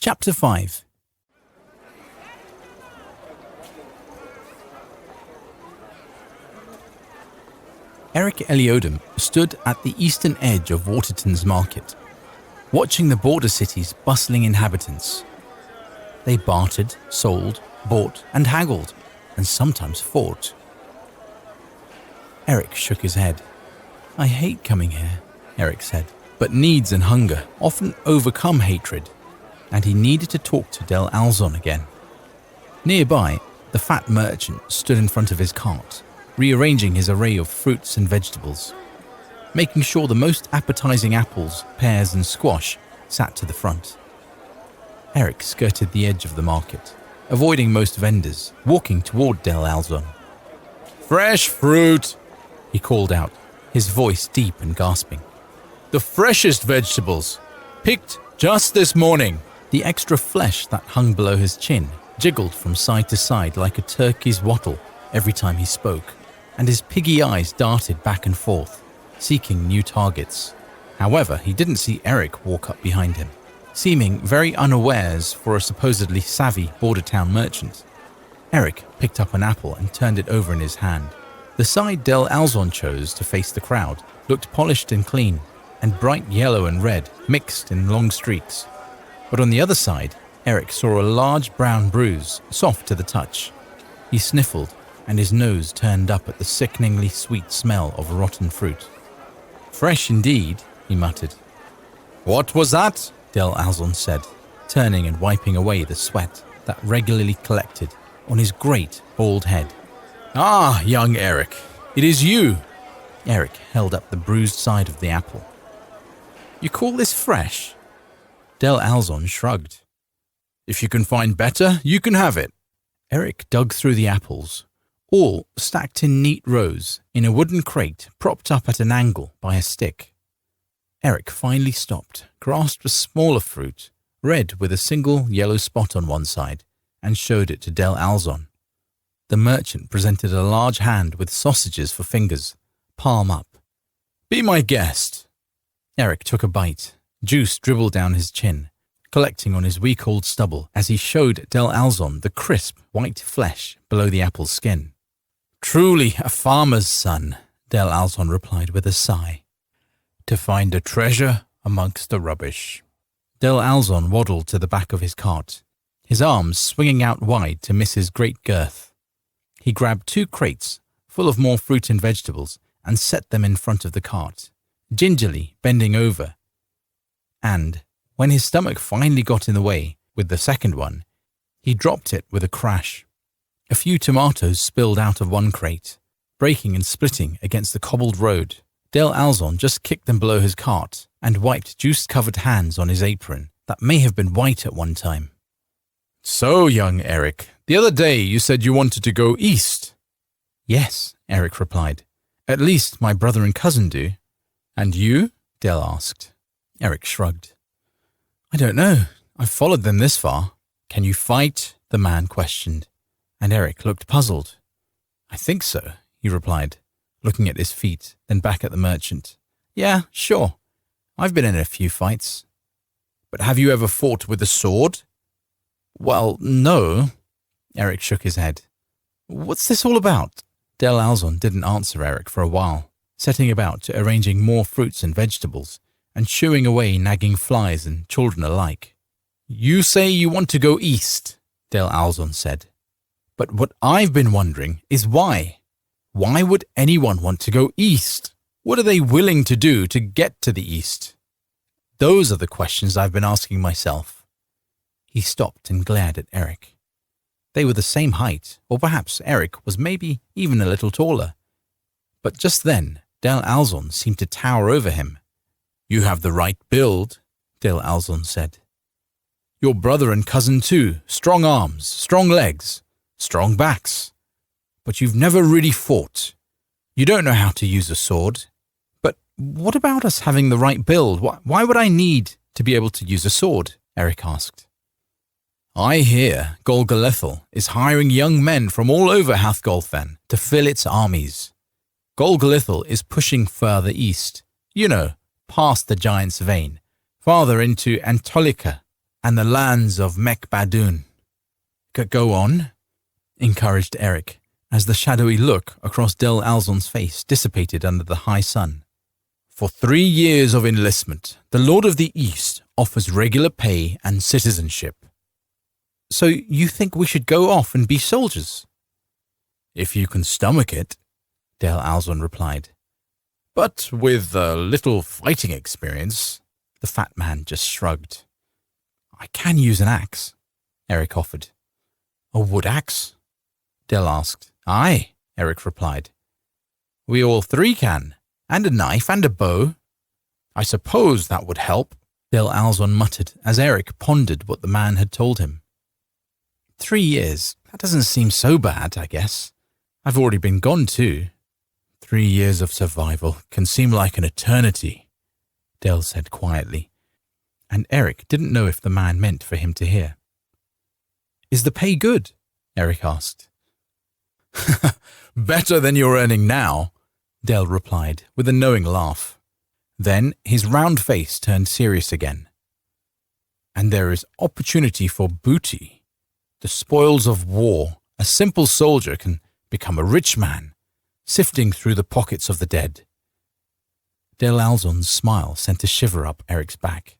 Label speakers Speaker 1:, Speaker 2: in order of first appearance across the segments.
Speaker 1: Chapter 5. Eric Eliodam stood at the eastern edge of Waterton's market, watching the border city's bustling inhabitants. They bartered, sold, bought and haggled, and sometimes fought. Eric shook his head. "I hate coming here," Eric said, but needs and hunger often overcome hatred, and he needed to talk to Del Alzon again. Nearby, the fat merchant stood in front of his cart, rearranging his array of fruits and vegetables, making sure the most appetizing apples, pears and squash sat to the front. Eric skirted the edge of the market, avoiding most vendors, walking toward Del Alzon. "Fresh fruit," he called out, his voice deep and gasping. "The freshest vegetables, picked just this morning." The extra flesh that hung below his chin jiggled from side to side like a turkey's wattle every time he spoke, and his piggy eyes darted back and forth, seeking new targets. However, he didn't see Eric walk up behind him, seeming very unawares for a supposedly savvy border town merchant. Eric picked up an apple and turned it over in his hand. The side Del Alzon chose to face the crowd looked polished and clean, and bright yellow and red mixed in long streaks. But on the other side, Eric saw a large brown bruise, soft to the touch. He sniffled, and his nose turned up at the sickeningly sweet smell of rotten fruit. "Fresh indeed," he muttered. "What was that?" Del Alzon said, turning and wiping away the sweat that regularly collected on his great bald head. "Ah, young Eric, it is you." Eric held up the bruised side of the apple. "You call this fresh?" Del Alzon shrugged. "If you can find better, you can have it." Eric dug through the apples, all stacked in neat rows in a wooden crate propped up at an angle by a stick. Eric finally stopped, grasped a smaller fruit, red with a single yellow spot on one side, and showed it to Del Alzon. The merchant presented a large hand with sausages for fingers, palm up. "Be my guest." Eric took a bite. Juice dribbled down his chin, collecting on his week-old stubble as he showed Del Alzon the crisp, white flesh below the apple's skin. "Truly a farmer's son," Del Alzon replied with a sigh. "To find a treasure amongst the rubbish." Del Alzon waddled to the back of his cart, his arms swinging out wide to miss his great girth. He grabbed 2 crates full of more fruit and vegetables and set them in front of the cart, gingerly bending over. And when his stomach finally got in the way with the second one, he dropped it with a crash. A few tomatoes spilled out of one crate, breaking and splitting against the cobbled road. Del Alzon just kicked them below his cart and wiped juice-covered hands on his apron that may have been white at one time. "So, young Eric, the other day you said you wanted to go east." "Yes," Eric replied. "At least my brother and cousin do." "And you?" Del asked. Eric shrugged. "I don't know. I've followed them this far." "Can you fight?" the man questioned, and Eric looked puzzled. "I think so," he replied, looking at his feet, then back at the merchant. "Yeah, sure. I've been in a few fights." "But have you ever fought with a sword?" "Well, no." Eric shook his head. "What's this all about?" Del Alzon didn't answer Eric for a while, setting about to arranging more fruits and vegetables, and shooing away nagging flies and children alike. "You say you want to go east," Del Alzon said. "But what I've been wondering is why. Why would anyone want to go east? What are they willing to do to get to the east? Those are the questions I've been asking myself." He stopped and glared at Eric. They were the same height, or perhaps Eric was maybe even a little taller. But just then, Del Alzon seemed to tower over him. "You have the right build," Del Alzon said. "Your brother and cousin too, strong arms, strong legs, strong backs. But you've never really fought. You don't know how to use a sword. But what about us having the right build? Why would I need to be able to use a sword?" Eric asked. "I hear Golgolethal is hiring young men from all over Hathgolthan to fill its armies. Golgolethal is pushing further east, past the Giant's Vein, farther into Antolica. and the lands of Mechbadoon. Go on, encouraged Eric, as the shadowy look across Del Alzon's face dissipated under the high sun. For 3 years of enlistment, the Lord of the East offers regular pay and citizenship. So you think we should go off and be soldiers? If you can stomach it, Del Alzon replied. But with a little fighting experience, the fat man just shrugged. I can use an axe, Eric offered. A wood axe? Del asked. Aye, Eric replied. We all 3 can, and a knife and a bow. I suppose that would help, Del Alzon muttered as Eric pondered what the man had told him. 3 years, that doesn't seem so bad, I guess. I've already been gone too. 3 years of survival can seem like an eternity, Del said quietly, and Eric didn't know if the man meant for him to hear. Is the pay good? Eric asked. Better than you're earning now, Del replied with a knowing laugh. Then his round face turned serious again. And there is opportunity for booty. The spoils of war. A simple soldier can become a rich man, sifting through the pockets of the dead. Del Alzon's smile sent a shiver up Eric's back.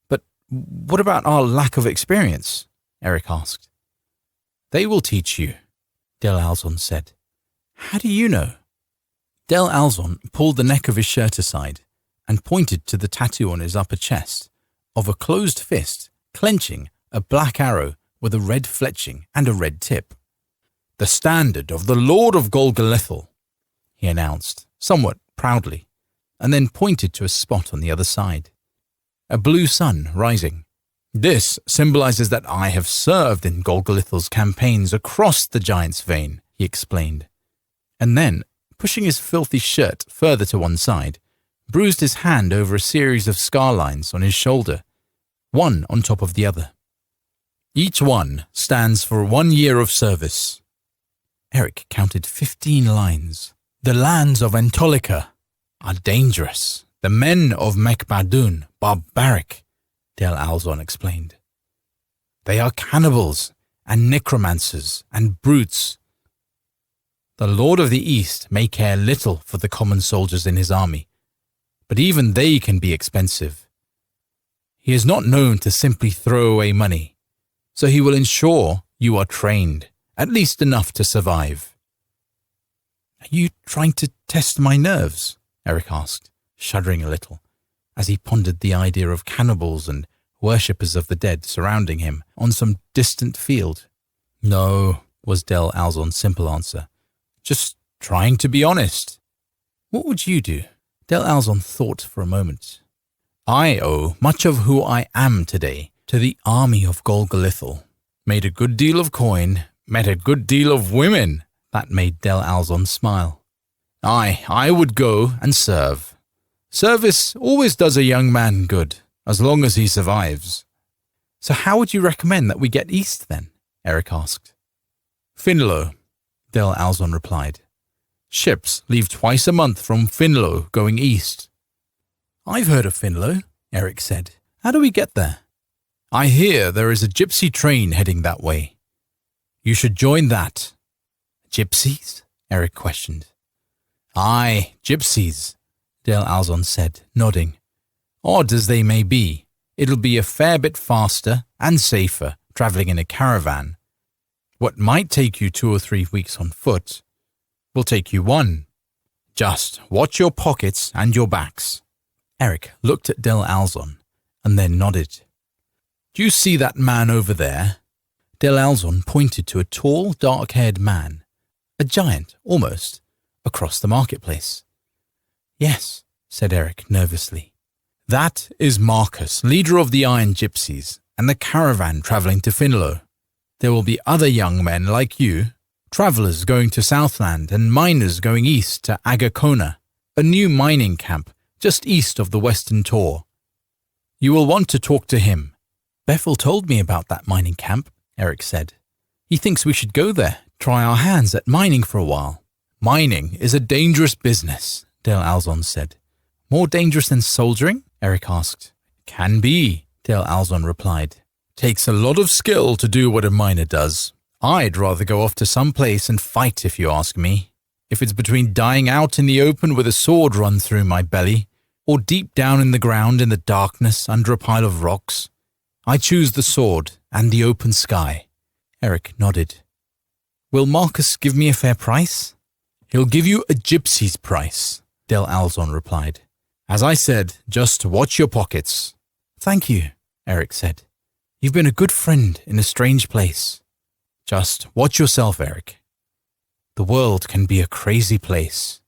Speaker 1: But what about our lack of experience? Eric asked. They will teach you, Del Alzon said. How do you know? Del Alzon pulled the neck of his shirt aside and pointed to the tattoo on his upper chest of a closed fist clenching a black arrow with a red fletching and a red tip. The standard of the Lord of Golgolithal, he announced, somewhat proudly, and then pointed to a spot on the other side. A blue sun rising. This symbolizes that I have served in Golgolithal's campaigns across the Giant's Vein, he explained, and then, pushing his filthy shirt further to one side, bruised his hand over a series of scar lines on his shoulder, one on top of the other. Each one stands for 1 year of service. Eric counted 15 lines. The lands of Entolica are dangerous. The men of Mechbadoon, barbaric, Del Alzon explained. They are cannibals and necromancers and brutes. The Lord of the East may care little for the common soldiers in his army, but even they can be expensive. He is not known to simply throw away money, so he will ensure you are trained, at least enough to survive. Are you trying to test my nerves? Eric asked, shuddering a little, as he pondered the idea of cannibals and worshippers of the dead surrounding him on some distant field. No, was Del Alzon's simple answer. Just trying to be honest. What would you do? Del Alzon thought for a moment. I owe much of who I am today to the army of Golgolithal. Made a good deal of coin, met a good deal of women. That made Del Alzon smile. I would go and serve. Service always does a young man good, as long as he survives. So how would you recommend that we get east then? Eric asked. Finlow, Del Alzon replied. Ships leave twice a month from Finlow going east. I've heard of Finlow, Eric said. How do we get there? I hear there is a gypsy train heading that way. You should join that. Gypsies? Eric questioned. Aye, gypsies, Del Alzon said, nodding. Odd as they may be, it'll be a fair bit faster and safer travelling in a caravan. What might take you 2 or 3 weeks on foot will take you 1. Just watch your pockets and your backs. Eric looked at Del Alzon and then nodded. Do you see that man over there? Del Alzon pointed to a tall, dark-haired man, a giant almost, across the marketplace. Yes, said Eric nervously. That is Marcus, leader of the Iron Gypsies, and the caravan travelling to Finlow. There will be other young men like you, travellers going to Southland and miners going east to Agakona, a new mining camp just east of the Western Tor. You will want to talk to him. Bethel told me about that mining camp, Eric said. He thinks we should go there, try our hands at mining for a while. Mining is a dangerous business, Del Alzon said. More dangerous than soldiering? Eric asked. Can be, Del Alzon replied. Takes a lot of skill to do what a miner does. I'd rather go off to some place and fight if you ask me. If it's between dying out in the open with a sword run through my belly, or deep down in the ground in the darkness under a pile of rocks, I choose the sword and the open sky. Eric nodded. Will Marcus give me a fair price? He'll give you a gypsy's price, Del Alzon replied. As I said, just watch your pockets. Thank you, Eric said. You've been a good friend in a strange place. Just watch yourself, Eric. The world can be a crazy place.